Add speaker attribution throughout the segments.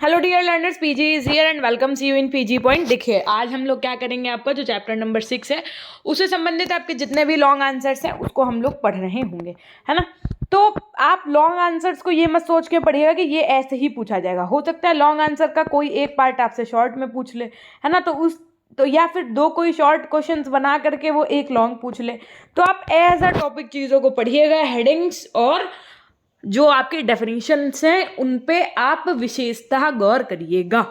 Speaker 1: Hello dear learners, PG is here and welcome see you in PG point. देखिए आज हम लोग क्या करेंगे, आपका जो चैप्टर नंबर 6 है उससे संबंधित आपके जितने भी लॉन्ग आंसर्स हैं उसको हम लोग पढ़ रहे होंगे, है ना। तो आप लॉन्ग आंसर्स को ये मत सोच के पढ़िएगा कि ये ऐसे ही पूछा जाएगा। हो सकता है लॉन्ग आंसर का कोई एक पार्ट आपसे शॉर्ट में पूछ ले, है ना। तो या फिर दो कोई शॉर्ट क्वेश्चंस बना करके वो एक लॉन्ग पूछ ले। तो आप एज अ टॉपिक चीज़ों को पढ़िएगा, हेडिंग्स और जो आपके डेफिनेशंस हैं उन पे आप विशेषतः गौर करिएगा,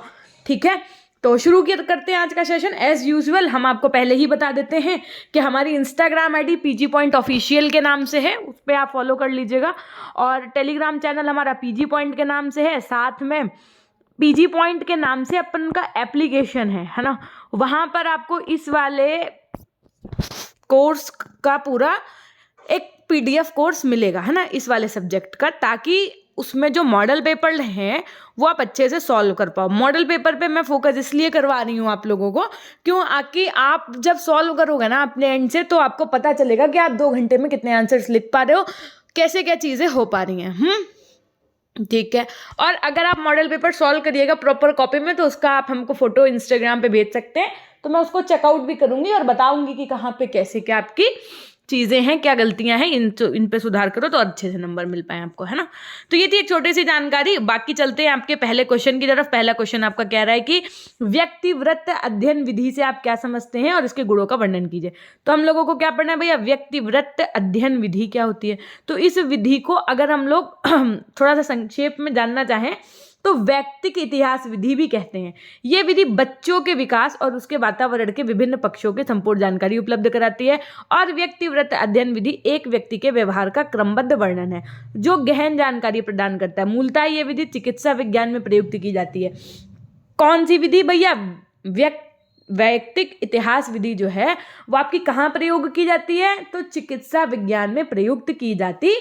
Speaker 1: ठीक है। तो शुरू करते हैं आज का सेशन। एज यूजुअल हम आपको पहले ही बता देते हैं कि हमारी Instagram ID PG point official के नाम से है, उस पर आप फॉलो कर लीजिएगा। और टेलीग्राम चैनल हमारा पीजी पॉइंट के नाम से है। साथ में पीजी पॉइंट के नाम से अपन का एप्लीकेशन है ना। वहाँ पर आपको इस वाले कोर्स का पूरा एक पीडीएफ कोर्स मिलेगा, है ना, इस वाले सब्जेक्ट का, ताकि उसमें जो मॉडल पेपर हैं वो आप अच्छे से सॉल्व कर पाओ। मॉडल पेपर पे मैं फोकस इसलिए करवा रही हूँ आप लोगों को, क्यों आकि आप जब सॉल्व करोगे ना अपने एंड से तो आपको पता चलेगा कि आप 2 घंटे में कितने आंसर्स लिख पा रहे हो, कैसे क्या चीज़ें हो पा रही हैं। ठीक है। और अगर आप मॉडल पेपर सॉल्व करिएगा प्रॉपर कॉपी में तो उसका आप हमको फोटो इंस्टाग्राम पे भेज सकते हैं, तो मैं उसको चेकआउट भी करूंगी और बताऊंगी कि कहाँ पे कैसे क्या आपकी चीज़ें हैं, क्या गलतियां हैं, इन पे सुधार करो तो अच्छे से नंबर मिल पाए आपको, है ना। तो ये थी एक छोटी सी जानकारी। बाकी चलते हैं आपके पहले क्वेश्चन की तरफ। पहला क्वेश्चन आपका कह रहा है कि व्यक्तिवृत्त अध्ययन विधि से आप क्या समझते हैं और इसके गुणों का वर्णन कीजिए। तो हम लोगों को क्या पढ़ना है भैया, व्यक्तिवृत्त अध्ययन विधि क्या होती है। तो इस विधि को अगर हम लोग थोड़ा सा संक्षेप में जानना चाहें तो व्यक्तिक इतिहास विधि भी कहते हैं। ये विधि बच्चों के विकास और उसके वातावरण के विभिन्न पक्षों की संपूर्ण जानकारी उपलब्ध कराती है। और व्यक्तिवृत्त अध्ययन विधि एक व्यक्ति के व्यवहार का क्रमबद्ध वर्णन है जो गहन जानकारी प्रदान करता है। मूलतः ये विधि चिकित्सा विज्ञान में प्रयुक्त की जाती है। कौन सी विधि भैया, वैयक्तिक इतिहास विधि जो है वो आपकी कहाँ प्रयोग की जाती है, तो चिकित्सा विज्ञान में प्रयुक्त की जाती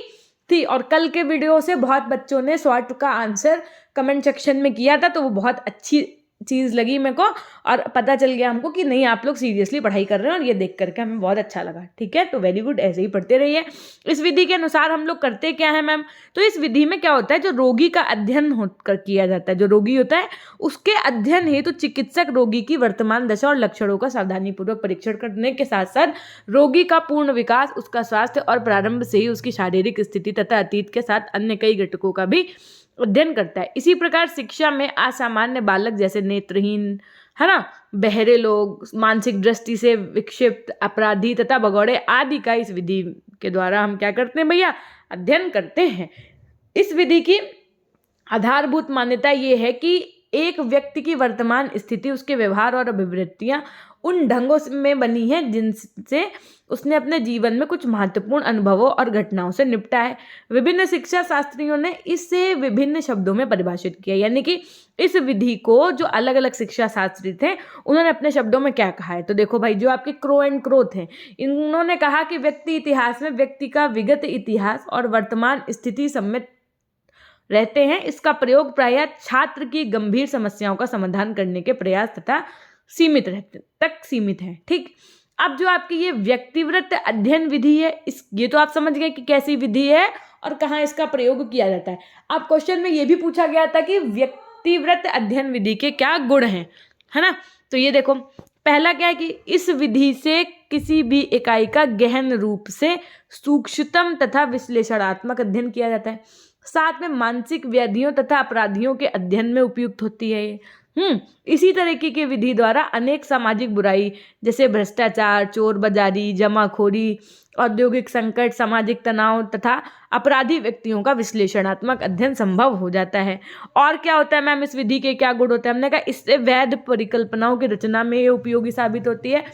Speaker 1: थी। और कल के वीडियो से बहुत बच्चों ने शॉर्ट का आंसर कमेंट सेक्शन में किया था, तो वो बहुत अच्छी चीज़ लगी मेरे को और पता चल गया हमको कि नहीं आप लोग सीरियसली पढ़ाई कर रहे हैं, और ये देख करके हमें बहुत अच्छा लगा। ठीक है, तो वेरी गुड, ऐसे ही पढ़ते रहिए। इस विधि के अनुसार हम लोग करते क्या है मैम, तो इस विधि में क्या होता है, जो रोगी का अध्ययन होकर किया जाता है, जो रोगी होता है उसके अध्ययन हेतु चिकित्सक रोगी की वर्तमान दशा और लक्षणों का सावधानीपूर्वक परीक्षण करने के साथ साथ रोगी का पूर्ण विकास, उसका स्वास्थ्य और प्रारंभ से ही उसकी शारीरिक स्थिति तथा अतीत के साथ अन्य कई घटकों का भी अध्ययन करता है। इसी प्रकार शिक्षा में असामान्य बालक जैसे नेत्रहीन, है ना, बहरे लोग, मानसिक दृष्टि से विक्षिप्त, अपराधी तथा भगौड़े आदि का इस विधि के द्वारा हम क्या करते हैं भैया, अध्ययन करते हैं। इस विधि की आधारभूत मान्यता ये है कि एक व्यक्ति की वर्तमान स्थिति, उसके व्यवहार और अभिवृत्तियां उन ढंगों में बनी हैं जिनसे उसने अपने जीवन में कुछ महत्वपूर्ण अनुभवों और घटनाओं से निपटा है। विभिन्न शिक्षा शास्त्रियों ने इसे विभिन्न शब्दों में परिभाषित किया, यानी कि इस विधि को जो अलग अलग शिक्षा शास्त्री थे उन्होंने अपने शब्दों में क्या कहा है। तो देखो भाई, जो आपके क्रो एंड क्रो थे, इन्होंने कहा कि व्यक्ति इतिहास में व्यक्ति का विगत इतिहास और वर्तमान स्थिति समेत रहते हैं। इसका प्रयोग प्रायः छात्र की गंभीर समस्याओं का समाधान करने के प्रयास तथा सीमित है। ठीक, अब जो आपकी ये व्यक्तिवृत्त अध्ययन विधि है, ये तो आप समझ गए कि कैसी विधि है और कहाँ इसका प्रयोग किया जाता है। अब क्वेश्चन में ये भी पूछा गया था कि व्यक्तिवृत्त अध्ययन विधि के क्या गुण हैं, है ना। तो ये देखो, पहला क्या है कि इस विधि से किसी भी इकाई का गहन रूप से सूक्ष्मतम तथा विश्लेषणात्मक अध्ययन किया जाता है। साथ में मानसिक व्याधियों तथा अपराधियों के अध्ययन में उपयुक्त होती है ये। इसी तरीके की विधि द्वारा अनेक सामाजिक बुराई जैसे भ्रष्टाचार, चोर बाजारी, जमाखोरी, औद्योगिक संकट, सामाजिक तनाव तथा अपराधी व्यक्तियों का विश्लेषणात्मक अध्ययन संभव हो जाता है। और क्या होता है मैम, इस विधि के क्या गुण होते हैं, हमने कहा इससे वैध परिकल्पनाओं की रचना में ये उपयोगी साबित होती है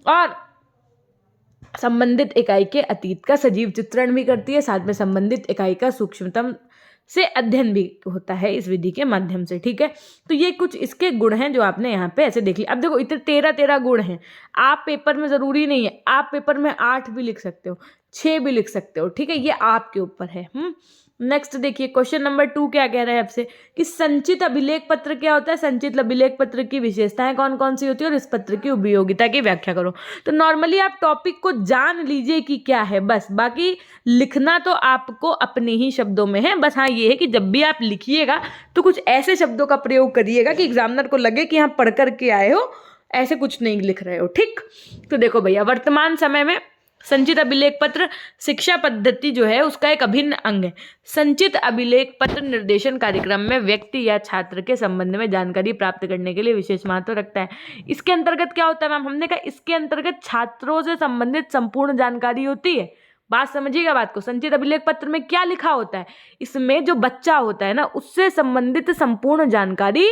Speaker 1: और संबंधित इकाई के अतीत का सजीव चित्रण भी करती है। साथ में संबंधित इकाई का सूक्ष्मतम से अध्ययन भी होता है इस विधि के माध्यम से। ठीक है, तो ये कुछ इसके गुण हैं जो आपने यहाँ पे ऐसे देख लिया। अब देखो, इतने 13 गुण हैं। आप पेपर में ज़रूरी नहीं है, आप पेपर में 8 भी लिख सकते हो, 6 भी लिख सकते हो। ठीक है, ये आपके ऊपर है। नेक्स्ट देखिए क्वेश्चन नंबर 2 क्या कह रहा है आपसे कि संचित अभिलेख पत्र क्या होता है, संचित अभिलेख पत्र की विशेषताएं कौन कौन सी होती है और इस पत्र की उपयोगिता की व्याख्या करो। तो नॉर्मली आप टॉपिक को जान लीजिए कि क्या है, बस बाकी लिखना तो आपको अपने ही शब्दों में है। बस हाँ ये है कि जब भी आप लिखिएगा तो कुछ ऐसे शब्दों का प्रयोग करिएगा कि एग्जामिनर को लगे कि हाँ पढ़ करके आए हो, ऐसे कुछ नहीं लिख रहे हो, ठीक। तो देखो भैया, वर्तमान समय में संचित अभिलेख पत्र शिक्षा पद्धति जो है उसका एक अभिन्न अंग है। संचित अभिलेख पत्र निर्देशन कार्यक्रम में व्यक्ति या छात्र के संबंध में जानकारी प्राप्त करने के लिए विशेष महत्व रखता है। इसके अंतर्गत क्या होता है मैम, हमने कहा इसके अंतर्गत छात्रों से संबंधित संपूर्ण जानकारी होती है। बात समझिएगा बात को, संचित अभिलेख पत्र में क्या लिखा होता है, इसमें जो बच्चा होता है ना उससे संबंधित संपूर्ण जानकारी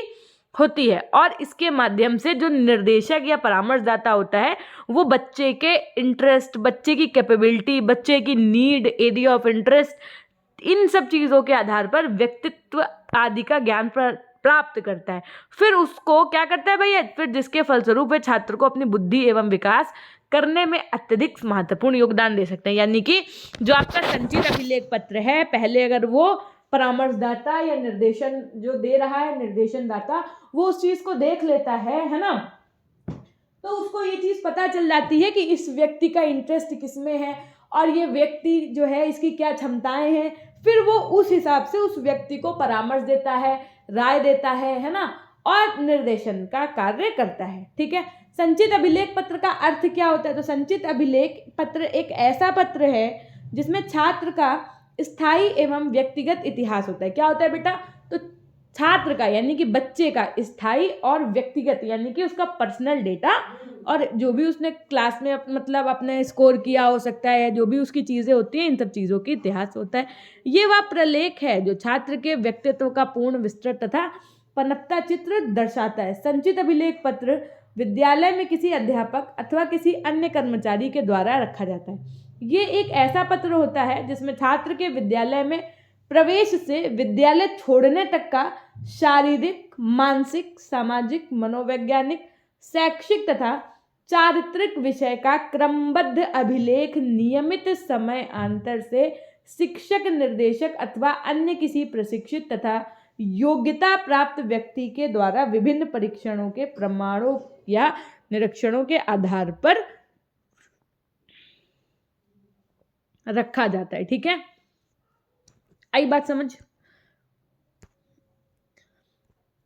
Speaker 1: होती है और इसके माध्यम से जो निर्देशक या परामर्शदाता होता है वो बच्चे के इंटरेस्ट, बच्चे की कैपेबिलिटी, बच्चे की नीड, एरिया ऑफ इंटरेस्ट, इन सब चीज़ों के आधार पर व्यक्तित्व आदि का ज्ञान प्राप्त करता है। फिर उसको क्या करता है भैया, फिर जिसके फलस्वरूप वे छात्र को अपनी बुद्धि एवं विकास करने में अत्यधिक महत्वपूर्ण योगदान दे सकते हैं। यानी कि जो आपका संचित अभिलेख पत्र है, पहले अगर वो परामर्शदाता या निर्देशन जो दे रहा है, निर्देशन दाता, वो उस चीज को देख लेता है ना, तो उसको ये चीज पता चल जाती है कि इस व्यक्ति का इंटरेस्ट किसमें है और ये व्यक्ति जो है इसकी क्या क्षमताएं हैं। फिर वो उस हिसाब से उस व्यक्ति को परामर्श देता है, राय देता है ना, और निर्देशन का कार्य करता है, ठीक है। संचित अभिलेख पत्र का अर्थ क्या होता है, तो संचित अभिलेख पत्र एक ऐसा पत्र है जिसमें छात्र का स्थायी एवं व्यक्तिगत इतिहास होता है। क्या होता है बेटा, तो छात्र का यानी कि बच्चे का स्थायी और व्यक्तिगत यानी कि उसका पर्सनल डेटा और जो भी उसने क्लास में मतलब अपने स्कोर किया हो सकता है, जो भी उसकी चीज़ें होती हैं, इन सब चीज़ों की इतिहास होता है। ये वह प्रलेख है जो छात्र के व्यक्तित्व का पूर्ण, विस्तृत तथा पनपता चित्र दर्शाता है। संचित अभिलेख पत्र विद्यालय में किसी अध्यापक अथवा किसी अन्य कर्मचारी के द्वारा रखा जाता है। ये एक ऐसा पत्र होता है जिसमें छात्र के विद्यालय में प्रवेश से विद्यालय छोड़ने तक का शारीरिक, मानसिक, सामाजिक, मनोवैज्ञानिक, शैक्षिक तथा चारित्रिक विषय का क्रमबद्ध अभिलेख नियमित समय अंतर से शिक्षक, निर्देशक अथवा अन्य किसी प्रशिक्षित तथा योग्यता प्राप्त व्यक्ति के द्वारा विभिन्न परीक्षणों के प्रमाणों या निरीक्षणों के आधार पर रखा जाता है, ठीक है। आई बात समझ।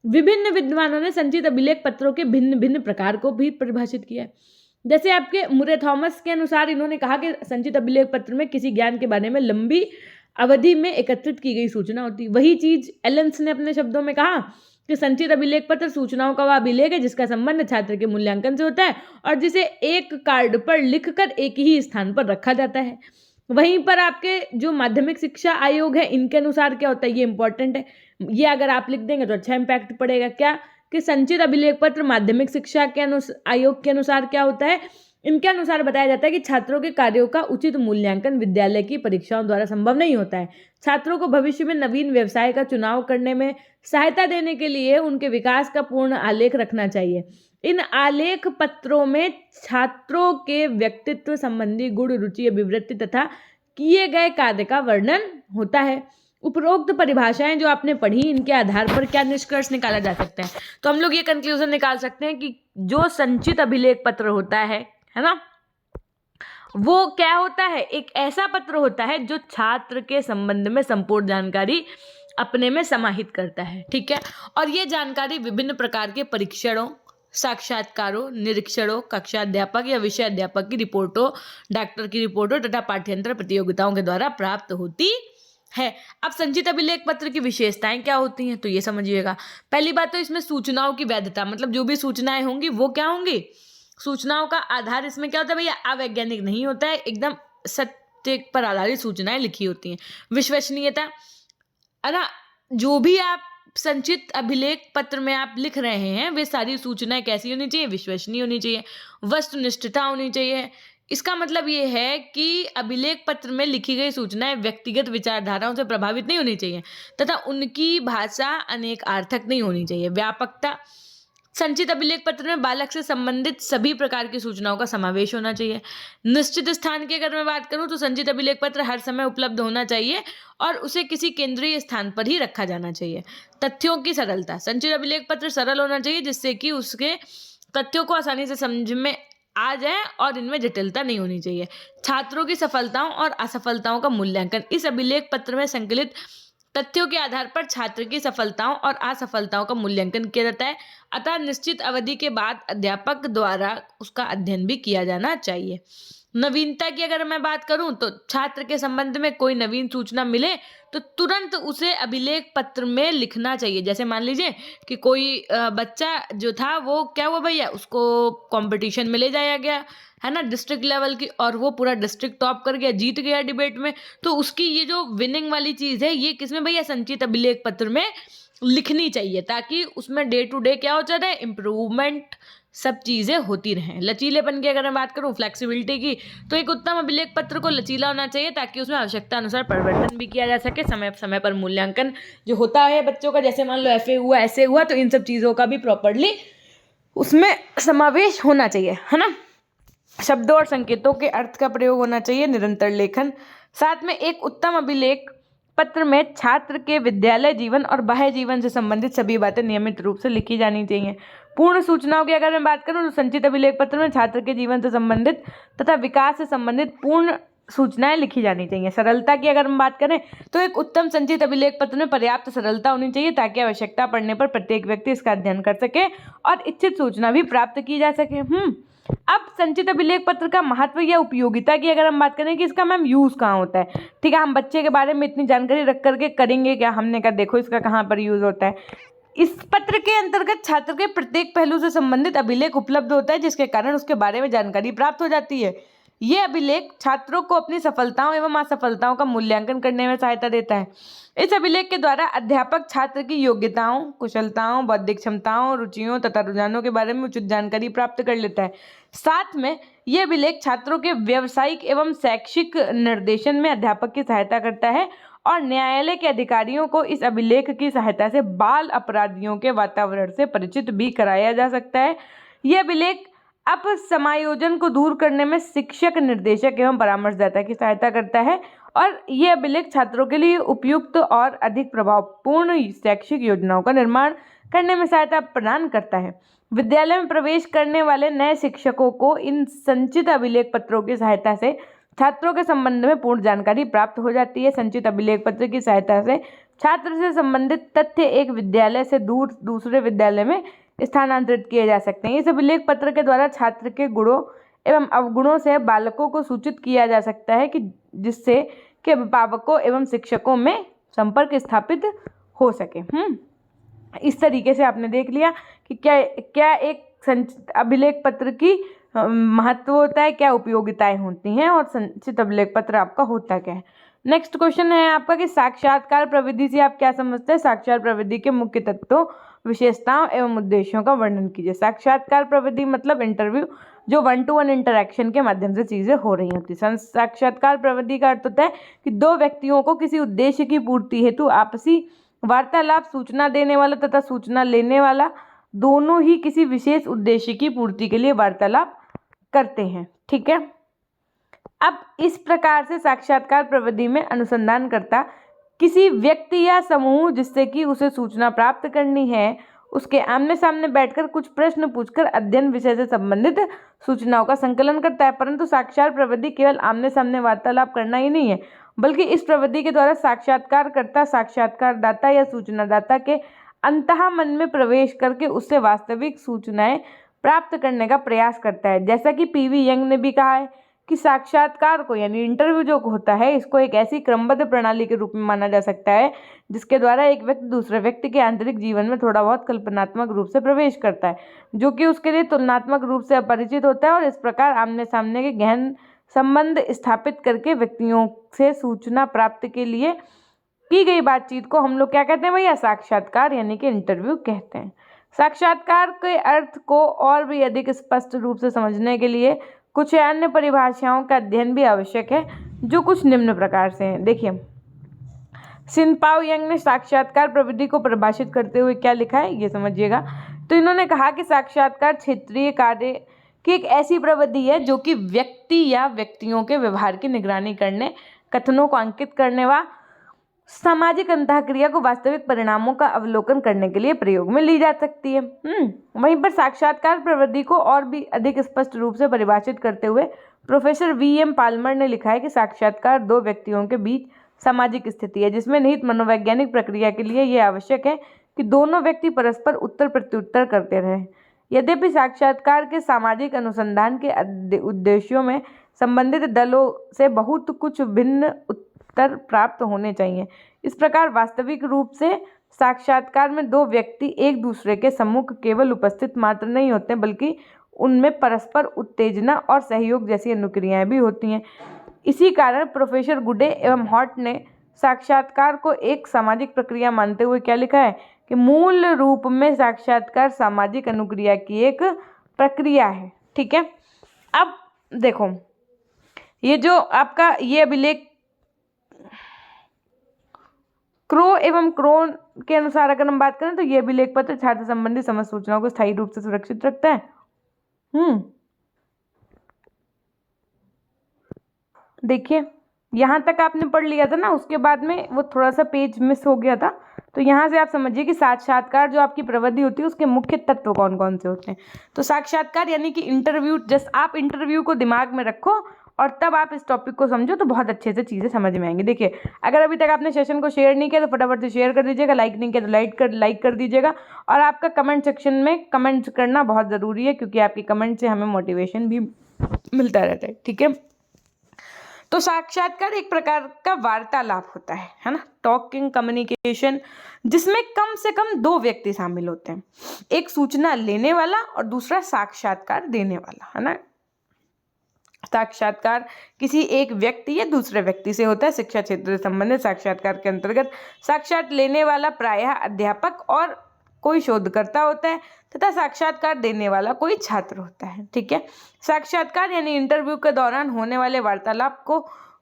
Speaker 1: विभिन्न विद्वानों ने संचित अभिलेख पत्रों के भिन्न भिन्न प्रकार को भी परिभाषित किया है। जैसे आपके मुरे थॉमस के अनुसार इन्होंने कहा कि संचित अभिलेख पत्र में किसी ज्ञान के बारे में लंबी अवधि में एकत्रित की गई सूचना होती है। वही चीज एलेंस ने अपने शब्दों में कहा कि संचित अभिलेख पत्र सूचनाओं का वह अभिलेख है जिसका संबंध छात्र के मूल्यांकन से होता है और जिसे एक कार्ड पर लिखकर एक ही स्थान पर रखा जाता है। वहीं पर आपके जो माध्यमिक शिक्षा आयोग है, इनके अनुसार क्या होता है, ये इंपॉर्टेंट है, ये अगर आप लिख देंगे तो अच्छा इम्पैक्ट पड़ेगा। क्या कि संचित अभिलेख पत्र माध्यमिक शिक्षा के आयोग के अनुसार क्या होता है, इनके अनुसार बताया जाता है कि छात्रों के कार्यों का उचित मूल्यांकन विद्यालय की परीक्षाओं द्वारा संभव नहीं होता है। छात्रों को भविष्य में नवीन व्यवसाय का चुनाव करने में सहायता देने के लिए उनके विकास का पूर्ण आलेख रखना चाहिए। इन आलेख पत्रों में छात्रों के व्यक्तित्व संबंधी गुण, रुचि, अभिवृत्ति तथा किए गए कार्य का वर्णन होता है। उपरोक्त परिभाषाएं जो आपने पढ़ी, इनके आधार पर क्या निष्कर्ष निकाला जा सकता है, तो हम लोग ये कंक्लूजन निकाल सकते हैं कि जो संचित अभिलेख पत्र होता है ना, वो क्या होता है, एक ऐसा पत्र होता है जो छात्र के संबंध में संपूर्ण जानकारी अपने में समाहित करता है, ठीक है। और ये जानकारी विभिन्न प्रकार के परीक्षणों, साक्षात्कारों, निरीक्षणों, कक्षा अध्यापक या विषय अध्यापक की रिपोर्टों, डॉक्टर की रिपोर्टों तथा पाठ्यंतर प्रतियोगिताओं के द्वारा प्राप्त होती है। अब संचित अभिलेख पत्र की विशेषताएं क्या होती हैं, तो ये समझिएगा। पहली बात तो इसमें सूचनाओं की वैधता, मतलब जो भी सूचनाएं होंगी वो क्या होंगी, सूचनाओं का आधार इसमें क्या होता है भैया, अवैज्ञानिक नहीं होता है, एकदम सत्य पर आधारित सूचनाएं लिखी होती हैं। विश्वसनीयता, अरे जो भी आप संचित अभिलेख पत्र में आप लिख रहे हैं वे सारी सूचनाएं कैसी होनी चाहिए, विश्वसनीय होनी चाहिए, वस्तुनिष्ठता होनी चाहिए। इसका मतलब ये है कि अभिलेख पत्र में लिखी गई सूचनाएं व्यक्तिगत विचारधाराओं से प्रभावित नहीं होनी चाहिए तथा उनकी भाषा अनेक अर्थक नहीं होनी चाहिए। व्यापकता, संचित अभिलेख पत्र में बालक से संबंधित सभी प्रकार की सूचनाओं का समावेश होना चाहिए। निश्चित स्थान की अगर मैं बात करूं तो संचित अभिलेख पत्र हर समय उपलब्ध होना चाहिए और उसे किसी केंद्रीय स्थान पर ही रखा जाना चाहिए। तथ्यों की सरलता, संचित अभिलेख पत्र सरल होना चाहिए जिससे कि उसके तथ्यों को आसानी से समझ में आ जाए और इनमें जटिलता नहीं होनी चाहिए। छात्रों की सफलताओं और असफलताओं का मूल्यांकन, इस अभिलेख पत्र में संकलित तथ्यों के आधार पर छात्र की सफलताओं और असफलताओं का मूल्यांकन किया जाता है, अतः निश्चित अवधि के बाद अध्यापक द्वारा उसका अध्ययन भी किया जाना चाहिए। नवीनता की अगर मैं बात करूं तो छात्र के संबंध में कोई नवीन सूचना मिले तो तुरंत उसे अभिलेख पत्र में लिखना चाहिए। जैसे मान लीजिए कि कोई बच्चा जो था वो क्या हुआ भैया, उसको कंपटीशन में ले जाया गया है ना डिस्ट्रिक्ट लेवल की, और वो पूरा डिस्ट्रिक्ट टॉप कर गया, जीत गया डिबेट में, तो उसकी ये जो विनिंग वाली चीज़ है ये किसमें भैया, संचित अभिलेख पत्र में लिखनी चाहिए, ताकि उसमें डे टू डे क्या हो जाता है, इम्प्रूवमेंट सब चीज़ें होती रहें। लचीलेपन की अगर मैं बात करूँ, फ्लेक्सिबिलिटी की, तो एक उत्तम अभिलेख पत्र को लचीला होना चाहिए ताकि उसमें आवश्यकता अनुसार परिवर्तन भी किया जा सके। समय समय पर मूल्यांकन जो होता है बच्चों का, जैसे मान लो FA हुआ, ऐसे हुआ, तो इन सब चीज़ों का भी प्रॉपरली उसमें समावेश होना चाहिए, है ना। शब्दों और संकेतों के अर्थ का प्रयोग होना चाहिए। निरंतर लेखन, साथ में एक उत्तम अभिलेख पत्र में छात्र के विद्यालय जीवन और बाह्य जीवन से संबंधित सभी बातें नियमित रूप से लिखी जानी चाहिए। पूर्ण सूचनाओं की अगर मैं बात करूं तो संचित अभिलेख पत्र में छात्र के जीवन से संबंधित तथा विकास से संबंधित पूर्ण सूचनाएं लिखी जानी चाहिए। सरलता की अगर हम बात करें तो एक उत्तम संचित अभिलेख पत्र में पर्याप्त सरलता होनी चाहिए ताकि आवश्यकता पड़ने पर प्रत्येक व्यक्ति इसका अध्ययन कर सके और इच्छित सूचना भी प्राप्त की जा सके। अब संचित अभिलेख पत्र का महत्व या उपयोगिता की अगर हम बात करें कि इसका मैम यूज़ कहाँ होता है, ठीक है, हम बच्चे के बारे में इतनी जानकारी रख करके करेंगे क्या, हमने कहा देखो इसका कहाँ पर यूज़ होता है। इस पत्र के अंतर्गत छात्र के प्रत्येक पहलू से संबंधित अभिलेख उपलब्ध होता है जिसके कारण उसके बारे में जानकारी प्राप्त हो जाती है। ये अभिलेख छात्रों को अपनी सफलताओं एवं असफलताओं का मूल्यांकन करने में सहायता देता है। इस अभिलेख के द्वारा अध्यापक छात्र की योग्यताओं, कुशलताओं, बौद्धिक क्षमताओं, रुचियों तथा रुझानों के बारे में उचित जानकारी प्राप्त कर लेता है। साथ में यह अभिलेख छात्रों के व्यावसायिक एवं शैक्षिक निर्देशन में अध्यापक की सहायता करता है और न्यायालय के अधिकारियों को इस अभिलेख की सहायता से बाल अपराधियों के वातावरण से परिचित भी कराया जा सकता है। यह अभिलेख अब समायोजन को दूर करने में शिक्षक, निर्देशक एवं परामर्शदाता की सहायता करता है और यह अभिलेख छात्रों के लिए उपयुक्त और अधिक प्रभावपूर्ण शैक्षिक योजनाओं का निर्माण करने में सहायता प्रदान करता है। विद्यालय में प्रवेश करने वाले नए शिक्षकों को इन संचित अभिलेख पत्रों की सहायता से छात्रों के संबंध में पूर्ण जानकारी प्राप्त हो जाती है। संचित अभिलेख पत्र की सहायता से छात्र से संबंधित तथ्य एक विद्यालय से दूसरे विद्यालय में स्थानांतरित किए जा सकते हैं। इस अभिलेख पत्र के द्वारा छात्र के गुणों एवं अवगुणों से बालकों को सूचित किया जा सकता है कि जिससे कि अभिभावकों एवं शिक्षकों में संपर्क स्थापित हो सके। इस तरीके से आपने देख लिया कि क्या एक संचित अभिलेख पत्र की महत्व होता है, क्या उपयोगिताएं होती हैं और संचित अभिलेख पत्र आपका होता क्या है। नेक्स्ट क्वेश्चन है आपका कि साक्षात्कार प्रविधि से आप क्या समझते हैं। साक्षात्कार प्रविधि के मुख्य तत्वों, विशेषताओं एवं उद्देश्यों का वर्णन कीजिए। साक्षात्कार प्रविधि मतलब इंटरव्यू, जो 1-to-1 इंटरेक्शन के माध्यम से चीज़ें हो रही होती हैं। साक्षात्कार प्रविधि का अर्थ होता है कि दो व्यक्तियों को किसी उद्देश्य की पूर्ति हेतु आपसी वार्तालाप, सूचना देने वाला तथा सूचना लेने वाला दोनों ही किसी विशेष उद्देश्य की पूर्ति के लिए वार्तालाप करते हैं, ठीक है। अब इस प्रकार से साक्षात्कार प्रविधि में अनुसंधानकर्ता किसी व्यक्ति या समूह जिससे कि उसे सूचना प्राप्त करनी है उसके आमने सामने बैठकर कुछ प्रश्न पूछकर अध्ययन विषय से संबंधित सूचनाओं का संकलन करता है। परंतु साक्षात्कार प्रविधि केवल आमने सामने वार्तालाप करना ही नहीं है, बल्कि इस प्रविधि के द्वारा साक्षात्कारकर्ता साक्षात्कारदाता या सूचनादाता के अंतः मन में प्रवेश करके उससे वास्तविक सूचनाएं प्राप्त करने का प्रयास करता है। जैसा कि PV यंग ने भी कहा है कि साक्षात्कार को यानी इंटरव्यू जो होता है इसको एक ऐसी क्रमबद्ध प्रणाली के रूप में माना जा सकता है जिसके द्वारा एक व्यक्ति दूसरे व्यक्ति के आंतरिक जीवन में थोड़ा बहुत कल्पनात्मक रूप से प्रवेश करता है, जो कि उसके लिए तुलनात्मक रूप से अपरिचित होता है और इस प्रकार आमने सामने के गहन संबंध स्थापित करके व्यक्तियों से सूचना प्राप्त के लिए की गई बातचीत को हम लोग क्या कहते हैं भैया, साक्षात्कार यानी कि इंटरव्यू कहते हैं। साक्षात्कार के अर्थ को और भी अधिक स्पष्ट रूप से समझने के लिए कुछ अन्य परिभाषाओं का अध्ययन भी आवश्यक है जो कुछ निम्न प्रकार से हैं। देखिए, सिनपाओ यंग ने साक्षात्कार प्रविधि को परिभाषित करते हुए क्या लिखा है ये समझिएगा। तो इन्होंने कहा कि साक्षात्कार क्षेत्रीय कार्य की एक ऐसी प्रविधि है जो कि व्यक्ति या व्यक्तियों के व्यवहार की निगरानी करने, कथनों को अंकित करने व सामाजिक अंतःक्रिया को वास्तविक परिणामों का अवलोकन करने के लिए प्रयोग में ली जा सकती है। वहीं पर साक्षात्कार प्रविधि को और भी अधिक स्पष्ट रूप से परिभाषित करते हुए प्रोफेसर वी.एम. पाल्मर ने लिखा है कि साक्षात्कार दो व्यक्तियों के बीच सामाजिक स्थिति है जिसमें निहित मनोवैज्ञानिक प्रक्रिया के लिए यह आवश्यक है कि दोनों व्यक्ति परस्पर उत्तर प्रत्युत्तर करते रहें। यद्यपि साक्षात्कार के सामाजिक अनुसंधान के उद्देश्यों में संबंधित दलों से बहुत कुछ भिन्न उत्तर प्राप्त होने चाहिए। इस प्रकार वास्तविक रूप से साक्षात्कार में दो व्यक्ति एक दूसरे के सम्मुख केवल उपस्थित मात्र नहीं होते बल्कि उनमें परस्पर उत्तेजना और सहयोग जैसी अनुक्रियाएं भी होती हैं। इसी कारण प्रोफेसर गुडे एवं हॉट ने साक्षात्कार को एक सामाजिक प्रक्रिया मानते हुए क्या लिखा है कि मूल रूप में साक्षात्कार सामाजिक अनुक्रिया की एक प्रक्रिया है। ठीक है, अब देखो ये जो आपका ये अभिलेख क्रो एवं क्रोन के अनुसार अगर हम बात करें तो ये अभिलेख पत्र छात्र संबंधी समस्त सूचनाओं को स्थायी रूप से सुरक्षित रखता है। देखिए यहाँ तक आपने पढ़ लिया था ना, उसके बाद में वो थोड़ा सा पेज मिस हो गया था। तो यहाँ से आप समझिए कि साक्षात्कार जो आपकी प्रविधि होती है उसके मुख्य तत्व कौन कौन से होते हैं। तो साक्षात्कार यानी कि इंटरव्यू, जस्ट आप इंटरव्यू को दिमाग में रखो और तब आप इस टॉपिक को समझो तो बहुत अच्छे से चीज़ें समझ में आएंगी। देखिए अगर अभी तक आपने सेशन को शेयर नहीं किया तो फटाफट से शेयर कर दीजिएगा, लाइक नहीं किया तो लाइक कर दीजिएगा और आपका कमेंट सेक्शन में कमेंट्स करना बहुत ज़रूरी है क्योंकि आपके कमेंट से हमें मोटिवेशन भी मिलता रहता है। ठीक है, तो साक्षात्कार एक प्रकार का वार्तालाप होता है ना, टॉकिंग कम्युनिकेशन, जिसमें कम से कम दो व्यक्ति शामिल होते हैं, एक सूचना लेने वाला और दूसरा साक्षात्कार देने वाला, है ना। साक्षात्कार किसी एक व्यक्ति या दूसरे व्यक्ति से होता है। शिक्षा क्षेत्र से संबंधित साक्षात्कार के अंतर्गत साक्षात लेने वाला प्रायः अध्यापक और कोई शोधकर्ता होता है तथा साक्षात्कार देने वाला कोई छात्र होता है। ठीक है, साक्षात्कार यानी इंटरव्यू के दौरान होने वाले वार्तालाप को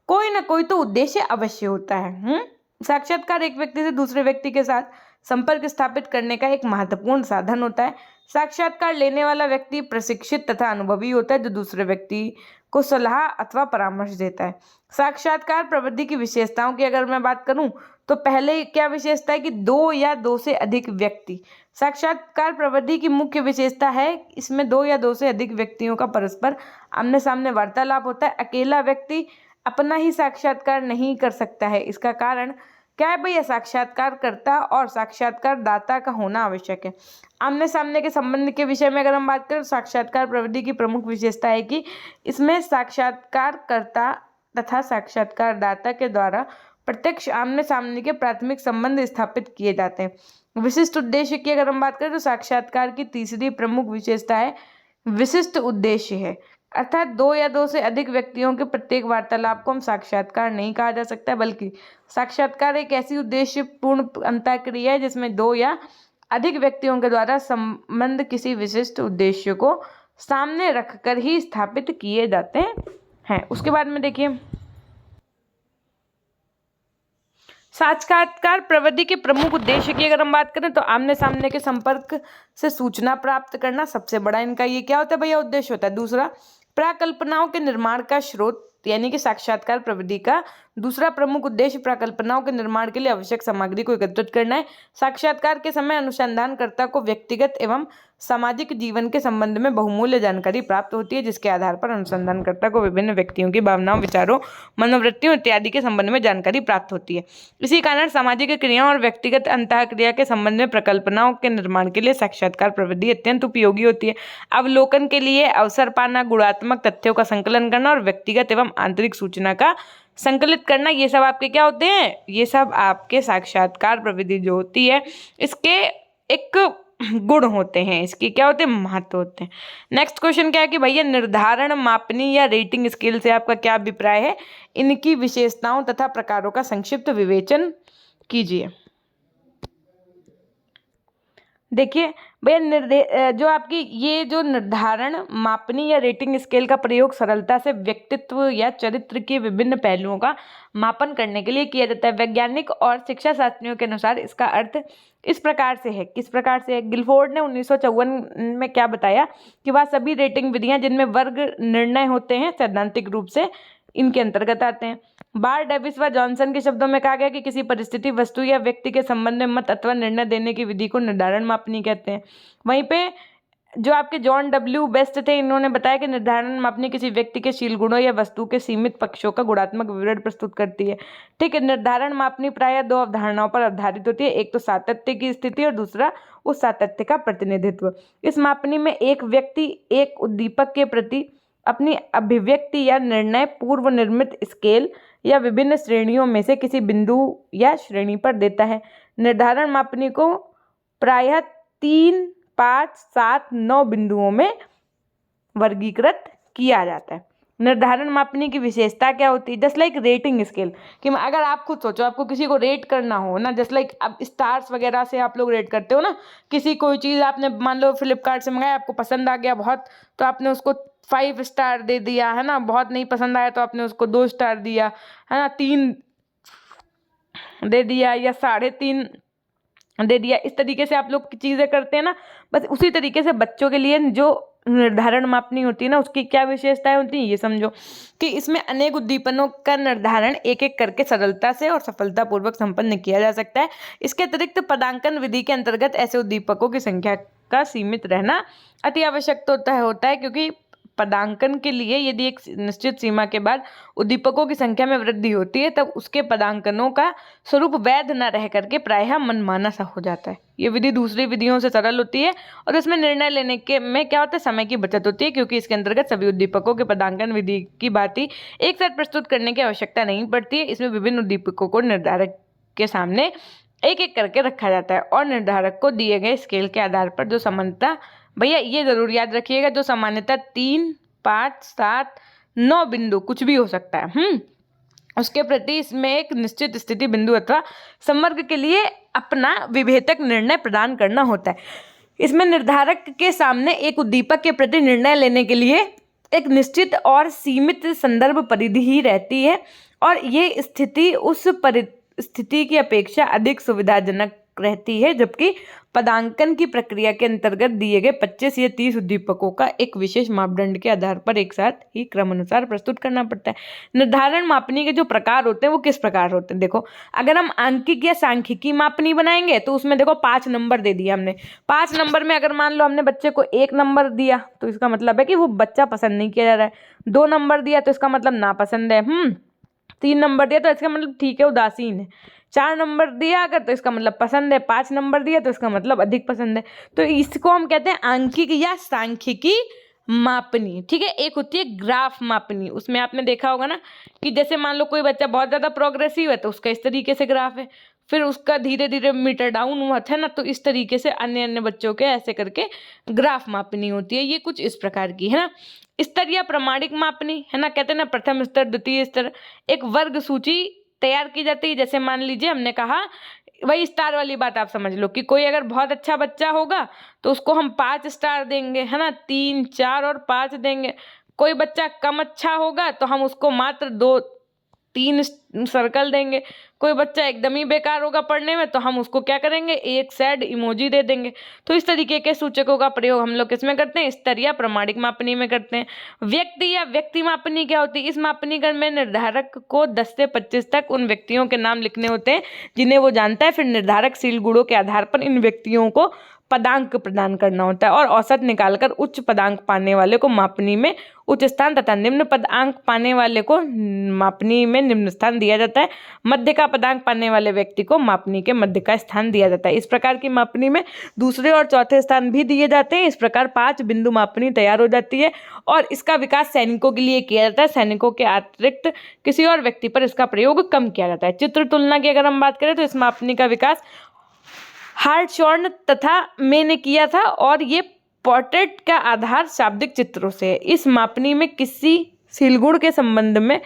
Speaker 1: कोई ना कोई तो उद्देश्य अवश्य होता है। साक्षात्कार एक व्यक्ति से दूसरे व्यक्ति के साथ संपर्क स्थापित करने का एक महत्वपूर्ण साधन होता है। साक्षात्कार लेने वाला व्यक्ति प्रशिक्षित तथा अनुभवी होता है जो दूसरे व्यक्ति को सलाह अथवा परामर्श देता है। साक्षात्कार प्रविधि की विशेषताओं की अगर मैं बात करूं तो पहले क्या विशेषता है कि दो या दो से अधिक व्यक्ति। साक्षात्कार प्रविधि की मुख्य विशेषता है इसमें दो या दो से अधिक व्यक्तियों का परस्पर आमने सामने वार्तालाप होता है। अकेला व्यक्ति अपना ही साक्षात्कार नहीं कर सकता है। इसका कारण क्या है भैया, साक्षात्कारकर्ता और साक्षात्कारदाता का होना आवश्यक है। आमने सामने के संबंध के विषय में अगर हम बात करें तो साक्षात्कार प्रविधि की प्रमुख विशेषता है कि इसमें साक्षात्कारकर्ता तथा साक्षात्कारदाता के द्वारा प्रत्यक्ष आमने सामने के प्राथमिक संबंध स्थापित किए जाते हैं। विशिष्ट उद्देश्य की अगर हम बात करें तो साक्षात्कार की तीसरी प्रमुख विशेषता है विशिष्ट उद्देश्य है, अर्थात दो या दो से अधिक व्यक्तियों के प्रत्येक वार्तालाप को हम साक्षात्कार नहीं कहा जा सकता, बल्कि साक्षात्कार एक ऐसी उद्देश्यपूर्ण अंतःक्रिया है जिसमें दो या अधिक व्यक्तियों के द्वारा संबंध किसी विशिष्ट उद्देश्य को सामने रखकर ही स्थापित किए जाते हैं। उसके बाद में देखिए साक्षात्कार प्रविधि के प्रमुख उद्देश्य की अगर हम बात करें तो आमने सामने के संपर्क से सूचना प्राप्त करना सबसे बड़ा इनका ये क्या होता है भैया, उद्देश्य होता है। दूसरा, प्राकल्पनाओं के निर्माण का स्रोत यानी कि साक्षात्कार प्रविधि का दूसरा प्रमुख उद्देश्य प्राकल्पनाओं के निर्माण के लिए आवश्यक सामग्री को एकत्रित करना है। साक्षात्कार के समय अनुसंधानकर्ता को व्यक्तिगत एवं सामाजिक जीवन के संबंध में बहुमूल्य जानकारी प्राप्त होती है जिसके आधार पर अनुसंधानकर्ता को विभिन्न व्यक्तियों की भावनाओं, विचारों, मनोवृत्तियों इत्यादि के संबंध में जानकारी प्राप्त होती है। इसी कारण सामाजिक क्रियाओं और व्यक्तिगत अंतःक्रिया के संबंध में प्रकल्पनाओं के निर्माण के लिए साक्षात्कार प्रविधि अत्यंत उपयोगी होती है। अवलोकन के लिए अवसर पाना, गुणात्मक तथ्यों का संकलन करना और व्यक्तिगत एवं आंतरिक सूचना का संकलित करना, ये सब आपके क्या होते हैं, ये सब आपके साक्षात्कार प्रविधि जो होती है इसके एक गुण होते हैं, इसके क्या होते हैं, महत्व होते हैं। नेक्स्ट क्वेश्चन क्या है कि भैया निर्धारण, मापनी या रेटिंग स्केल से आपका क्या अभिप्राय है, इनकी विशेषताओं तथा प्रकारों का संक्षिप्त विवेचन कीजिए। देखिए भैया, जो आपकी ये जो निर्धारण मापनी या रेटिंग स्केल का प्रयोग सरलता से व्यक्तित्व या चरित्र के विभिन्न पहलुओं का मापन करने के लिए किया जाता है। वैज्ञानिक और शिक्षा शास्त्रियों के अनुसार इसका अर्थ इस प्रकार से है। किस प्रकार से है? गिलफोर्ड ने 1954 में क्या बताया कि वह सभी रेटिंग विधियां जिनमें वर्ग निर्णय होते हैं सैद्धांतिक रूप से इनके अंतर्गत आते हैं। बार डेविस व जॉनसन के शब्दों में कहा गया कि किसी परिस्थिति, वस्तु या व्यक्ति के संबंध में मत अथवा निर्णय देने की विधि को निर्धारण मापनी कहते हैं। वहीं पे जो आपके जॉन डब्ल्यू बेस्ट थे, इन्होंने बताया कि निर्धारण मापनी किसी व्यक्ति के शील गुणों या वस्तु के सीमित पक्षों का गुणात्मक विवरण प्रस्तुत करती है। ठीक है, निर्धारण मापनी प्रायः दो अवधारणाओं पर आधारित होती है। एक तो सातत्य की स्थिति और दूसरा उस सातत्य का प्रतिनिधित्व। इस मापनी में एक व्यक्ति एक उद्दीपक के प्रति अपनी अभिव्यक्ति या निर्णय पूर्व निर्मित स्केल या विभिन्न श्रेणियों में से किसी बिंदु या श्रेणी पर देता है। निर्धारण मापनी को प्रायः 3, 5, 7, 9 बिंदुओं में वर्गीकृत किया जाता है। निर्धारण मापनी की विशेषता क्या होती है? जस्ट लाइक रेटिंग स्केल, कि अगर आप खुद सोचो आपको किसी को रेट करना हो ना, जस्ट लाइक अब स्टार्स वगैरह से आप लोग रेट करते हो ना, किसी कोई चीज़ आपने मान लो फ्लिपकार्ट से मंगाया, आपको पसंद आ गया बहुत, तो आपने उसको 5 स्टार दे दिया, है ना। बहुत नहीं पसंद आया तो आपने उसको 2 स्टार दिया, है ना, 3 दे दिया या 3.5 दे दिया। इस तरीके से आप लोग चीज़ें करते हैं ना। बस उसी तरीके से बच्चों के लिए जो निर्धारण मापनी होती है ना, उसकी क्या विशेषताएं होती हैं ये समझो, कि इसमें अनेक उद्दीपनों का निर्धारण एक एक करके सरलता से और सफलतापूर्वक संपन्न किया जा सकता है। इसके अतिरिक्त पदांकन विधि के अंतर्गत ऐसे उद्दीपकों की संख्या का सीमित रहना अति आवश्यक होता है क्योंकि पदांकन के लिए यदि एक निश्चित सीमा के बाद उद्दीपकों की संख्या में वृद्धि होती है तब उसके पदांकनों का स्वरूप वैध न रह करके प्रायः मनमाना सा हो जाता है। ये विधि दूसरी विधियों से सरल होती है और इसमें निर्णय लेने के में क्या होता है, समय की बचत होती है, क्योंकि इसके अंतर्गत सभी उद्दीपकों के पदांकन विधि की भांति एक साथ प्रस्तुत करने की आवश्यकता नहीं पड़ती है। इसमें विभिन्न उद्दीपकों को निर्धारक के सामने एक एक करके रखा जाता है और निर्धारक को दिए गए स्केल के आधार पर जो समानता, भैया ये जरूर याद रखिएगा, जो सामान्यतः 3, 5, 7, 9 बिंदु कुछ भी हो सकता है, उसके प्रति इसमें एक निश्चित स्थिति बिंदु अथवा संवर्ग के लिए अपना विभेदक निर्णय प्रदान करना होता है। इसमें निर्धारक के सामने एक उद्दीपक के प्रति निर्णय लेने के लिए एक निश्चित और सीमित संदर्भ परिधि ही रहती है और ये स्थिति उस परिस्थिति की अपेक्षा अधिक सुविधाजनक रहती है, जबकि पदांकन की प्रक्रिया के अंतर्गत दिए गए 25 या 30 उद्दीपकों का एक विशेष मापदंड के आधार पर एक साथ ही क्रमानुसार प्रस्तुत करना पड़ता है। निर्धारण मापनी के जो प्रकार होते हैं वो किस प्रकार होते हैं? देखो, अगर हम आंकिक या सांख्यिकी मापनी बनाएंगे तो उसमें देखो 5 नंबर दे दिया हमने। 5 नंबर में अगर मान लो हमने बच्चे को 1 नंबर दिया तो इसका मतलब है कि वो बच्चा पसंद नहीं किया जा रहा है। 2 नंबर दिया तो इसका मतलब नापसंद है। 3 नंबर दिया तो इसका मतलब ठीक है, उदासीन है। 4 नंबर दिया अगर तो इसका मतलब पसंद है। 5 नंबर दिया तो इसका मतलब अधिक पसंद है। तो इसको हम कहते हैं आंकिक या सांख्यिकी मापनी। ठीक है, एक होती है ग्राफ मापनी। उसमें आपने देखा होगा ना कि जैसे मान लो कोई बच्चा बहुत ज़्यादा प्रोग्रेसिव है तो उसका इस तरीके से ग्राफ है, फिर उसका धीरे धीरे मीटर डाउन हुआ था ना, तो इस तरीके से अन्य अन्य बच्चों के ऐसे करके ग्राफ मापनी होती है। ये कुछ इस प्रकार की है ना। स्तर या प्रमाणिक मापनी है ना, कहते हैं ना प्रथम स्तर, द्वितीय स्तर। एक वर्ग सूची तैयार की जाती है। जैसे मान लीजिए हमने कहा, वही स्टार वाली बात आप समझ लो कि कोई अगर बहुत अच्छा बच्चा होगा तो उसको हम 5 स्टार देंगे, है ना, 3, 4 और 5 देंगे। कोई बच्चा कम अच्छा होगा तो हम उसको मात्र 2, 3 सर्कल देंगे। कोई बच्चा एकदम ही बेकार होगा पढ़ने में तो हम उसको क्या करेंगे, एक सैड इमोजी दे देंगे। तो इस तरीके के सूचकों का प्रयोग हम लोग किसमें करते हैं? स्तर या प्रमाणिक मापनी में करते हैं। व्यक्ति या व्यक्ति मापनी क्या होती है? इस मापनी में निर्धारक को 10 से 25 तक उन व्यक्तियों के नाम लिखने होते हैं जिन्हें वो जानता है। फिर निर्धारक शील गुणों के आधार पर इन व्यक्तियों को पदांक प्रदान करना होता है और औसत निकालकर उच्च पदांक पाने वाले को मापनी में उच्च स्थान तथा निम्न पदांक पाने वाले को मापनी में निम्न स्थान दिया जाता है। मध्य का पदांक पाने वाले व्यक्ति को मापनी के मध्य का स्थान दिया जाता है। इस प्रकार की मापनी में दूसरे और चौथे स्थान भी दिए जाते हैं। इस प्रकार 5 बिंदु मापनी तैयार हो जाती है और इसका विकास सैनिकों के लिए किया जाता है। सैनिकों के अतिरिक्त किसी और व्यक्ति पर इसका प्रयोग कम किया जाता है। चित्र तुलना की अगर हम बात करें तो इस मापनी का विकास हार्टशॉर्न तथा मैंने किया था और ये पोर्ट्रेट का आधार शाब्दिक चित्रों से है। इस मापनी में किसी शीलगुण के संबंध में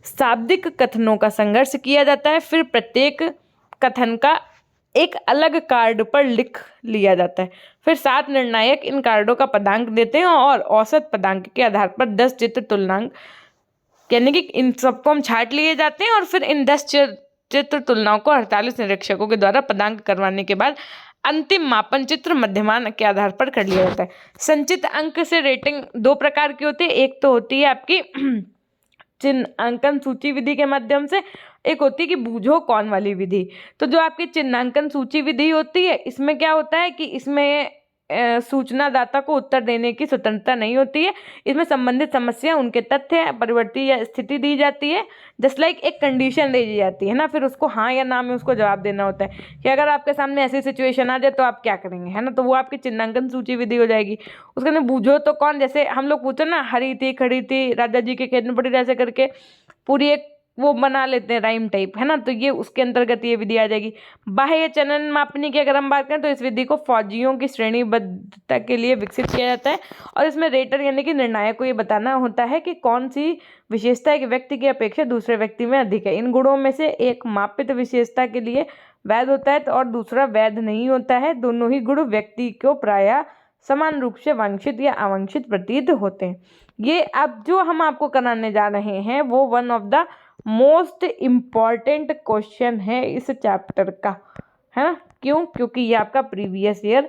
Speaker 1: शाब्दिक कथनों का संघर्ष किया जाता है। फिर प्रत्येक कथन का एक अलग कार्ड पर लिख लिया जाता है। फिर 7 निर्णायक इन कार्डों का पदांक देते हैं और औसत पदांक के आधार पर 10 चित्र तुलनांक, यानी कि इन सबको हम छांट लिए जाते हैं और फिर इन 10 चित्र तुलनाओं को 48 निरीक्षकों के द्वारा पदांक करवाने के बाद अंतिम मापन चित्र मध्यमान के आधार पर कर लिया जाता है। संचित अंक से रेटिंग 2 प्रकार की होती है। एक तो होती है आपकी चिन्हांकन सूची विधि के माध्यम से, एक होती है कि बूझो कौन वाली विधि। तो जो आपकी चिन्हांकन सूची विधि होती है, इसमें क्या होता है कि इसमें सूचनादाता को उत्तर देने की स्वतंत्रता नहीं होती है। इसमें संबंधित समस्या, उनके तथ्य, परिवर्ती या स्थिति दी जाती है। जस्ट लाइक एक कंडीशन दी जाती है ना, फिर उसको हाँ या ना में उसको जवाब देना होता है कि अगर आपके सामने ऐसी सिचुएशन आ जाए तो आप क्या करेंगे, है ना। तो वो आपकी चिन्हांकन सूची विधि हो जाएगी। उसके अंदर बूझो तो कौन, जैसे हम लोग पूछो ना, हरी थी खड़ी थी राजा जी के खेत में पड़ी, ऐसे करके पूरी एक वो बना लेते हैं राइम टाइप, है ना। तो ये उसके अंतर्गत ये विधि आ जाएगी। बाह्य चलन मापनी की अगर हम बात करें तो इस विधि को फौजियों की श्रेणीबद्धता के लिए विकसित किया जाता है और इसमें रेटर यानी कि निर्णायक को ये बताना होता है कि कौन सी विशेषता एक व्यक्ति की अपेक्षा दूसरे व्यक्ति में अधिक है। इन गुणों में से एक मापित विशेषता के लिए वैध होता है तो और दूसरा वैध नहीं होता है। दोनों ही गुण व्यक्ति को प्रायः समान रूप से वांछित या अवांछित प्रतीत होते हैं। ये अब जो हम आपको कराने जा रहे हैं वो one of the most important question है इस चैप्टर का, है ना। क्यों? क्योंकि ये आपका प्रीवियस ईयर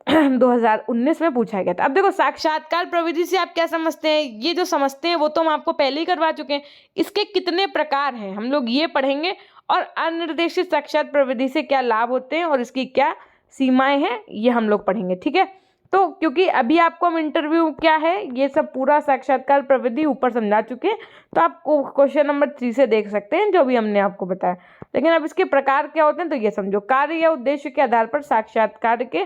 Speaker 1: 2019 में पूछा गया था। अब देखो साक्षात्कार प्रविधि से आप क्या समझते हैं, ये जो समझते हैं वो तो हम आपको पहले ही करवा चुके हैं। इसके कितने प्रकार हैं हम लोग ये पढ़ेंगे और अनिर्देशित साक्षात प्रविधि से क्या लाभ होते हैं और इसकी क्या सीमाएं हैं ये हम लोग पढ़ेंगे, ठीक है। तो क्योंकि अभी आपको हम इंटरव्यू क्या है ये सब पूरा साक्षात्कार प्रविधि ऊपर समझा चुके हैं, तो आप क्वेश्चन नंबर 3 से देख सकते हैं जो भी हमने आपको बताया। लेकिन अब इसके प्रकार क्या होते हैं तो ये समझो। कार्य या उद्देश्य के आधार पर साक्षात्कार के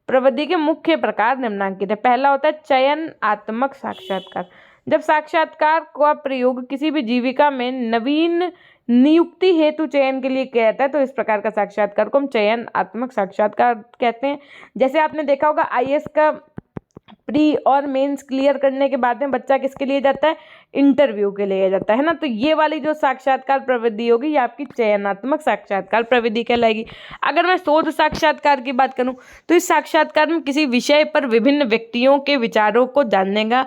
Speaker 1: प्रविधि के मुख्य प्रकार निम्नांकित है। पहला होता है चयनात्मक साक्षात्कार। जब साक्षात्कार का प्रयोग किसी भी जीविका में नवीन नियुक्ति हेतु चयन के लिए किया जाता है तो इस प्रकार का साक्षात्कार को हम चयनात्मक साक्षात्कार कहते हैं। जैसे आपने देखा होगा आईएएस का प्री और मेंस क्लियर करने के बाद में बच्चा किसके लिए जाता है, इंटरव्यू के लिए जाता है ना। तो ये वाली जो साक्षात्कार प्रविधि होगी ये आपकी चयनात्मक साक्षात्कार प्रविधि कहलाएगी। अगर मैं शोध साक्षात्कार की बात करूं तो इस साक्षात्कार में किसी विषय पर विभिन्न व्यक्तियों के विचारों को जानने का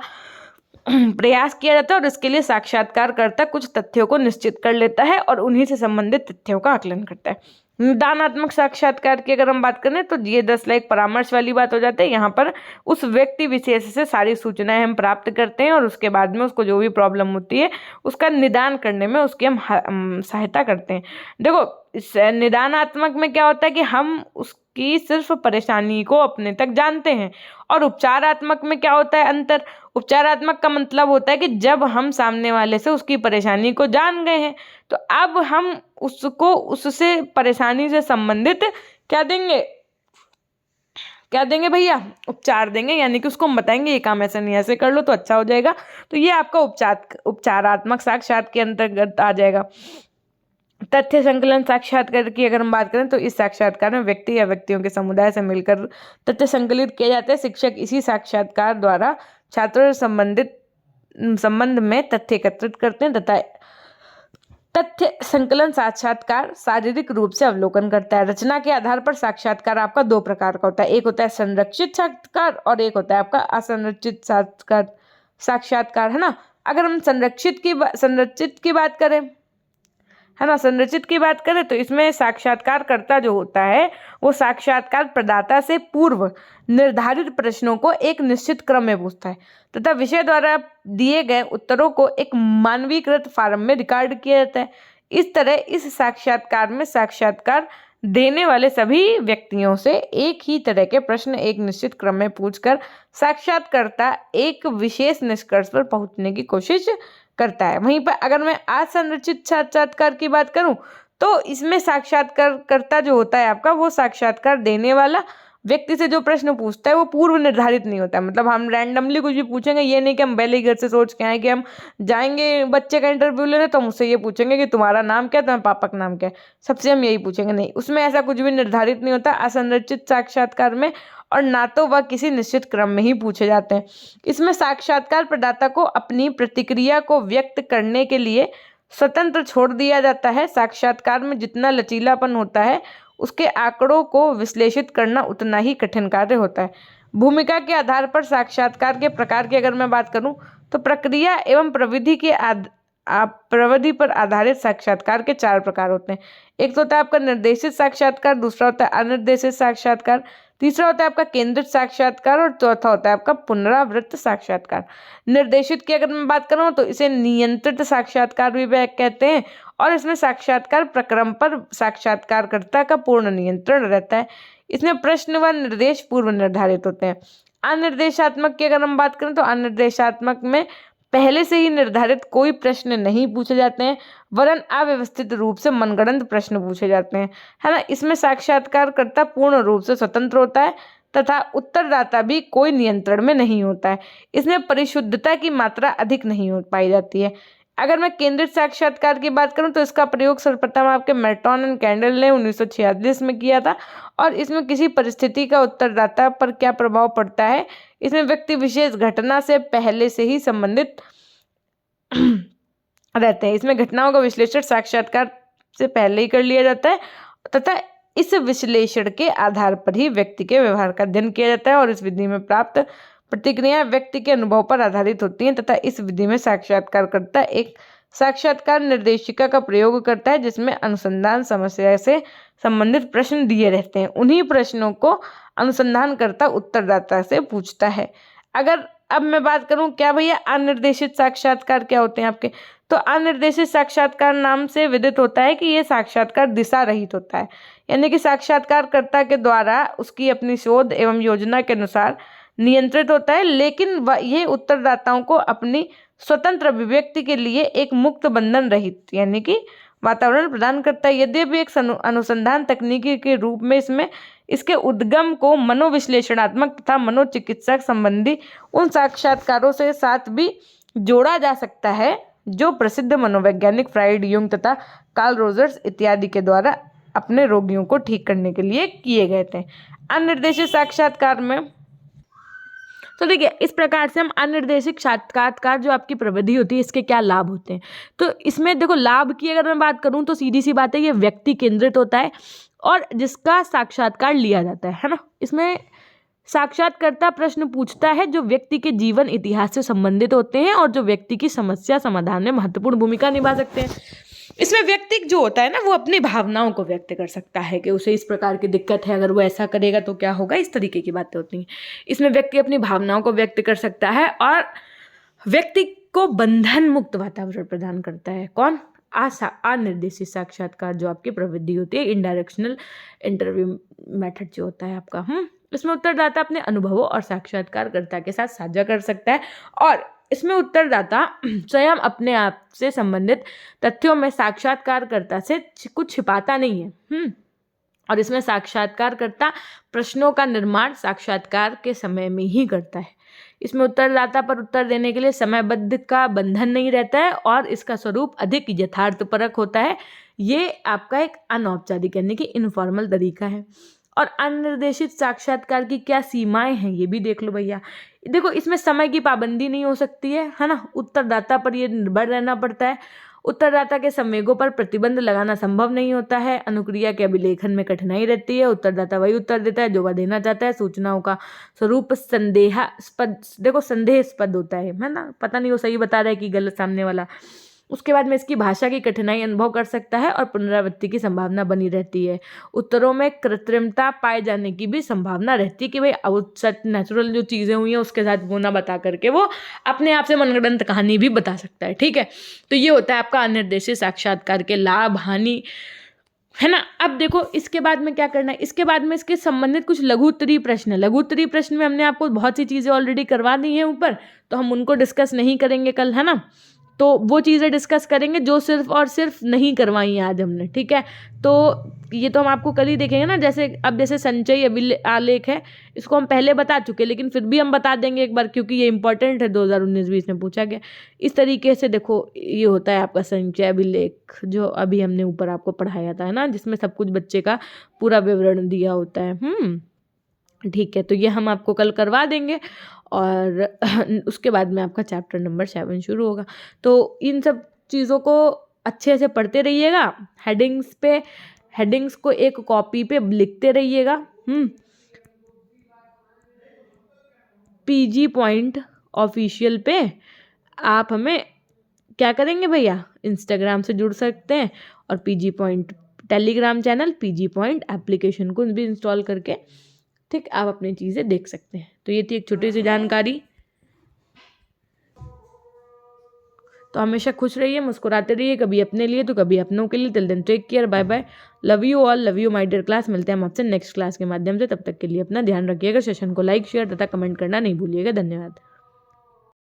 Speaker 1: प्रयास किया जाता है और इसके लिए साक्षात्कारकर्ता कुछ तथ्यों को निश्चित कर लेता है और उन्हीं से संबंधित तथ्यों का आकलन करता है। निदानात्मक साक्षात्कार की अगर हम बात करें तो ये 10 लाख परामर्श वाली बात हो जाती है। यहाँ पर उस व्यक्ति विशेष से सारी सूचनाएं हम प्राप्त करते हैं और उसके बाद में उसको जो भी प्रॉब्लम होती है उसका निदान करने में उसकी हम सहायता करते हैं। देखो इस निदानात्मक में क्या होता है कि हम उसकी सिर्फ परेशानी को अपने तक जानते हैं और उपचारात्मक में क्या होता है अंतर। उपचारात्मक का मतलब होता है कि जब हम सामने वाले से उसकी परेशानी को जान गए हैं तो अब हम उसको उससे परेशानी से संबंधित क्या देंगे भैया, उपचार देंगे। यानी कि उसको हम बताएंगे ये काम ऐसे नहीं ऐसे कर लो तो अच्छा हो जाएगा। तो ये आपका उपचारात्मक साक्षात्कार के अंतर्गत आ जाएगा। तथ्य संकलन साक्षात्कार की अगर हम बात करें तो इस साक्षात्कार में व्यक्ति या व्यक्तियों के समुदाय से मिलकर तथ्य संकलित किए जाते हैं। शिक्षक इसी साक्षात्कार द्वारा छात्रों से संबंध में तथ्य एकत्रित करते हैं तथा तथ्य संकलन साक्षात्कार शारीरिक रूप से अवलोकन करता है। रचना के आधार पर साक्षात्कार आपका 2 प्रकार का होता है। एक होता है संरक्षित साक्षात्कार और एक होता है आपका असंरचित साक्षात्कार, है ना। अगर हम संरचित की बात करें, है ना, संरचित की बात करें तो इसमें साक्षात्कारकर्ता जो होता है वो साक्षात्कार प्रदाता से पूर्व निर्धारित प्रश्नों को एक निश्चित क्रम में पूछता है तथा विषय द्वारा दिए गए उत्तरों को एक मानवीकृत फॉर्म में रिकॉर्ड किया जाता है। इस तरह इस साक्षात्कार में साक्षात्कार देने वाले सभी व्यक्तियों से एक ही तरह के प्रश्न एक निश्चित क्रम में पूछकर साक्षात्कारकर्ता एक विशेष निष्कर्ष पर पहुंचने की कोशिश करता है। वहीं पर अगर मैं असंरचित साक्षात्कार की बात करूं तो इसमें साक्षात्कारकर्ता जो होता है आपका वो साक्षात्कार देने वाला व्यक्ति से जो प्रश्न पूछता है वो पूर्व निर्धारित नहीं होता है। मतलब हम रैंडमली कुछ भी पूछेंगे, ये नहीं कि हम पहले ही घर से सोच के आए कि हम जाएंगे बच्चे का इंटरव्यू लेने तो हम उससे ये पूछेंगे कि तुम्हारा नाम क्या है, तुम्हारे पापा का नाम क्या है, सबसे हम यही पूछेंगे। नहीं, उसमें ऐसा कुछ भी निर्धारित नहीं होता असंरचित साक्षात्कार में, और ना तो वह किसी निश्चित क्रम में ही पूछे जाते हैं। इसमें साक्षात्कार प्रदाता को अपनी प्रतिक्रिया को व्यक्त करने के लिए स्वतंत्र छोड़ दिया जाता है। साक्षात्कार में जितना लचीलापन होता है उसके आंकड़ों को विश्लेषित करना उतना ही कठिन कार्य होता है। भूमिका के आधार पर साक्षात्कार के प्रकार की अगर मैं बात करूं तो प्रक्रिया एवं प्रविधि पर आधारित साक्षात्कार के 4 प्रकार होते हैं। एक तो होता है आपका निर्देशित साक्षात्कार, दूसरा होता है अनिर्देशित साक्षात्कार, तीसरा होता है आपका केंद्रित साक्षात्कार और चौथा होता है आपका पुनरावृत्त साक्षात्कार। निर्देशित की अगर मैं बात करूं तो इसे नियंत्रित साक्षात्कार भी कहते हैं और इसमें साक्षात्कार प्रक्रम पर साक्षात्कारकर्ता का पूर्ण नियंत्रण रहता है। इसमें प्रश्न व निर्देश पूर्व निर्धारित होते हैं। अनिर्देशात्मक की अगर हम बात करें तो अनिर्देशात्मक में पहले से ही निर्धारित कोई प्रश्न नहीं पूछे जाते हैं वरन अव्यवस्थित रूप से मनगढ़ंत प्रश्न पूछे जाते हैं, है ना। इसमें साक्षात्कारकर्ता पूर्ण रूप से स्वतंत्र होता है तथा उत्तरदाता भी कोई नियंत्रण में नहीं होता है। इसमें परिशुद्धता की मात्रा अधिक नहीं हो पाई जाती है। अगर मैं केंद्रित साक्षात्कार की बात करूं तो इसका प्रयोग सर्वप्रथम आपके मेर्टन एंड कैंडल ने 1946 में किया था और इसमें किसी परिस्थिति का उत्तरदाता पर क्या प्रभाव पड़ता है, इसमें व्यक्ति विशेष घटना से पहले से ही संबंधित रहते हैं। इसमें घटनाओं का विश्लेषण साक्षात्कार से पहले ही कर लिया जाता है तथा इस विश्लेषण के आधार पर ही व्यक्ति के व्यवहार का अध्ययन किया जाता है और इस विधि में प्राप्त प्रतिक्रिया व्यक्ति के अनुभव पर आधारित होती हैं तथा इस विधि में साक्षात्कारकर्ता एक साक्षात्कार निर्देशिका का प्रयोग करता है जिसमें अनुसंधान समस्या से संबंधित प्रश्न दिए रहते हैं। उन्हीं प्रश्नों को अनुसंधानकर्ता उत्तरदाता से पूछता है। अगर अब मैं बात करूं क्या भैया अनिर्देशित साक्षात्कार क्या होते हैं आपके, तो अनिर्देशित साक्षात्कार नाम से विदित होता है कि ये साक्षात्कार दिशा रहित होता है, यानी कि साक्षात्कारकर्ता के द्वारा उसकी अपनी शोध एवं योजना के अनुसार नियंत्रित होता है, लेकिन ये उत्तरदाताओं को अपनी स्वतंत्र अभिव्यक्ति के लिए एक मुक्त बंधन रहित यानी कि वातावरण प्रदान करता है। यद्यपि एक अनुसंधान तकनीकी के रूप में इसमें इसके उद्गम को मनोविश्लेषणात्मक तथा मनोचिकित्सक संबंधी उन साक्षात्कारों से साथ भी जोड़ा जा सकता है जो प्रसिद्ध मनोवैज्ञानिक फ्राइड यूंग तथा कार्ल रोजर्स इत्यादि के द्वारा अपने रोगियों को ठीक करने के लिए किए गए थे। अनिर्देशित साक्षात्कार में तो देखिए इस प्रकार से हम अनिर्देशित साक्षात्कार जो आपकी प्रविधि होती है इसके क्या लाभ होते हैं। तो इसमें देखो लाभ की अगर मैं बात करूं तो सीधी सी बात है ये व्यक्ति केंद्रित होता है और जिसका साक्षात्कार लिया जाता है ना। इसमें साक्षात्कारकर्ता प्रश्न पूछता है जो व्यक्ति के जीवन इतिहास से संबंधित होते हैं और जो व्यक्ति की समस्या समाधान में महत्वपूर्ण भूमिका निभा सकते हैं। इसमें व्यक्ति जो होता है ना वो अपनी भावनाओं को व्यक्त कर सकता है कि उसे इस प्रकार की दिक्कत है, अगर वो ऐसा करेगा तो क्या होगा, इस तरीके की बातें होती हैं। इसमें व्यक्ति अपनी भावनाओं को व्यक्त कर सकता है और व्यक्ति को बंधन मुक्त वातावरण प्रदान करता है। कौन? अनिर्देशित साक्षात्कार जो आपकी प्रविधि होती है, इनडायरेक्शनल इंटरव्यू मेथड जो होता है आपका। इसमें उत्तरदाता अपने अनुभवों और साक्षात्कारकर्ता के साथ साझा कर सकता है और इसमें उत्तरदाता स्वयं अपने आप से संबंधित तथ्यों में साक्षात्कारकर्ता से कुछ छिपाता नहीं है। और इसमें साक्षात्कारकर्ता प्रश्नों का निर्माण साक्षात्कार के समय में ही करता है। इसमें उत्तरदाता पर उत्तर देने के लिए समयबद्ध का बंधन नहीं रहता है और इसका स्वरूप अधिक यथार्थपरक होता है। ये आपका एक अनौपचारिक यानी कि इनफॉर्मल तरीका है। और अनिर्देशित साक्षात्कार की क्या सीमाएं हैं ये भी देख लो भैया। देखो इसमें समय की पाबंदी नहीं हो सकती है ना। उत्तरदाता पर ये निर्भर रहना पड़ता है। उत्तरदाता के संवेगों पर प्रतिबंध लगाना संभव नहीं होता है। अनुक्रिया के अभिलेखन में कठिनाई रहती है। उत्तरदाता वही उत्तर देता है जो वह देना चाहता है। सूचनाओं का स्वरूप संदेहास्पद होता है ना। पता नहीं वो सही बता रहा है कि गलत सामने वाला। उसके बाद में इसकी भाषा की कठिनाई अनुभव कर सकता है और पुनरावृत्ति की संभावना बनी रहती है। उत्तरों में कृत्रिमता पाए जाने की भी संभावना रहती है कि भाई सच नेचुरल जो चीज़ें हुई हैं उसके साथ वो ना बता करके वो अपने आप से मनगढ़ंत कहानी भी बता सकता है। ठीक है, तो ये होता है आपका अनिर्देशित साक्षात्कार के लाभ हानि, है ना। अब देखो इसके बाद में क्या करना है। इसके बाद में इसके संबंधित कुछ लघु उत्तरीय प्रश्न है। लघु उत्तरीय प्रश्न में हमने आपको बहुत सी चीज़ें ऑलरेडी करवा दी हैं ऊपर, तो हम उनको डिस्कस नहीं करेंगे कल, है ना। तो वो चीज़ें डिस्कस करेंगे जो सिर्फ और सिर्फ नहीं करवाई हैं आज हमने। ठीक है, तो ये तो हम आपको कल ही देखेंगे ना। जैसे संचयी आलेख है, इसको हम पहले बता चुके, लेकिन फिर भी हम बता देंगे एक बार क्योंकि ये इंपॉर्टेंट है, 2019-20 में पूछा गया। इस तरीके से देखो ये होता है आपका संचय अभिलेख जो अभी हमने ऊपर आपको पढ़ाया था, है ना, जिसमें सब कुछ बच्चे का पूरा विवरण दिया होता है। ठीक है, तो ये हम आपको कल करवा देंगे और उसके बाद में आपका चैप्टर नंबर 7 शुरू होगा। तो इन सब चीज़ों को अच्छे से पढ़ते रहिएगा। हेडिंग्स को एक कॉपी पे लिखते रहिएगा। पीजी पॉइंट ऑफिशियल पे आप हमें क्या करेंगे भैया, इंस्टाग्राम से जुड़ सकते हैं और PG point Telegram channel, PG point application को भी इंस्टॉल करके ठीक आप अपनी चीज़ें देख सकते हैं। तो ये थी एक छोटी सी जानकारी। तो हमेशा खुश रहिए, मुस्कुराते रहिए, कभी अपने लिए तो कभी अपनों के लिए। Till then take care, bye bye, love you all, love you my dear class. मिलते हैं हम आपसे नेक्स्ट क्लास के माध्यम से, तब तक के लिए अपना ध्यान रखिएगा। सेशन को लाइक शेयर तथा कमेंट करना नहीं भूलिएगा। धन्यवाद।